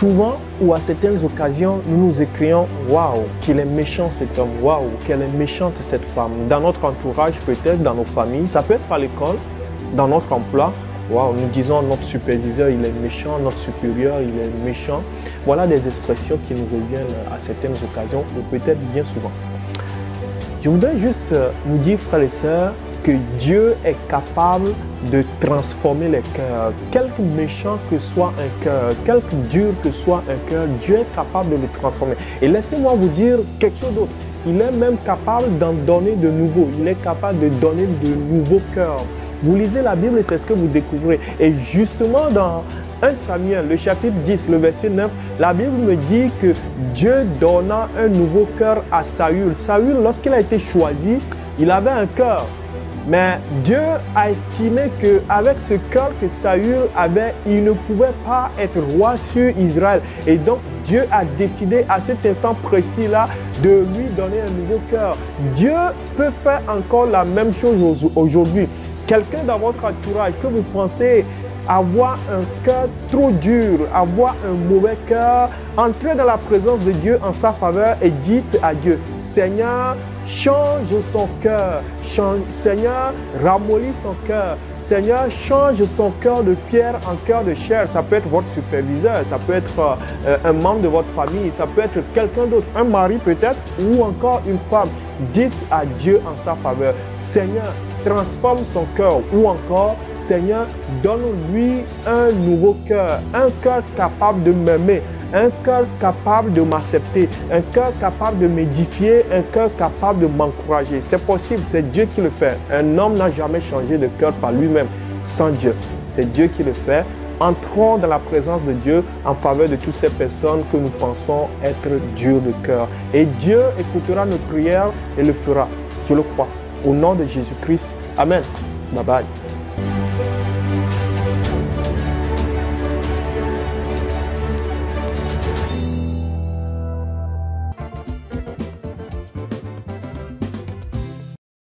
souvent ou à certaines occasions, nous nous écrions « Waouh, qu'il est méchant cet homme, waouh, qu'elle est méchante cette femme ». Dans notre entourage peut-être, dans nos familles, ça peut être à l'école, dans notre emploi. Waouh, nous disons notre superviseur, il est méchant, notre supérieur, il est méchant. Voilà des expressions qui nous reviennent à certaines occasions ou peut-être bien souvent. Je voudrais juste nous dire, frères et sœurs, que Dieu est capable de transformer les cœurs. Quelque méchant que soit un cœur, quelque dur que soit un cœur, Dieu est capable de le transformer. Et laissez-moi vous dire quelque chose d'autre. Il est même capable d'en donner de nouveaux. Il est capable de donner de nouveaux cœurs. Vous lisez la Bible et c'est ce que vous découvrez. Et justement dans 1 Samuel, le chapitre 10, le verset 9, la Bible me dit que Dieu donna un nouveau cœur à Saül. Saül, lorsqu'il a été choisi, il avait un cœur. Mais Dieu a estimé qu'avec ce cœur que Saül avait, il ne pouvait pas être roi sur Israël. Et donc Dieu a décidé à cet instant précis-là de lui donner un nouveau cœur. Dieu peut faire encore la même chose aujourd'hui. Quelqu'un dans votre entourage que vous pensez avoir un cœur trop dur, avoir un mauvais cœur, entrez dans la présence de Dieu en sa faveur et dites à Dieu, Seigneur, change son cœur. Seigneur, ramollis son cœur. Seigneur, change son cœur de pierre en cœur de chair. Ça peut être votre superviseur, ça peut être un membre de votre famille, ça peut être quelqu'un d'autre, un mari peut-être, ou encore une femme. Dites à Dieu en sa faveur, Seigneur, transforme son cœur, ou encore, Seigneur, donne-lui un nouveau cœur, un cœur capable de m'aimer, un cœur capable de m'accepter, un cœur capable de m'édifier, un cœur capable de m'encourager. C'est possible, c'est Dieu qui le fait. Un homme n'a jamais changé de cœur par lui-même, sans Dieu. C'est Dieu qui le fait. Entrons dans la présence de Dieu en faveur de toutes ces personnes que nous pensons être dures de cœur. Et Dieu écoutera nos prières et le fera. Je le crois. Au nom de Jésus-Christ. Amen. Bye bye.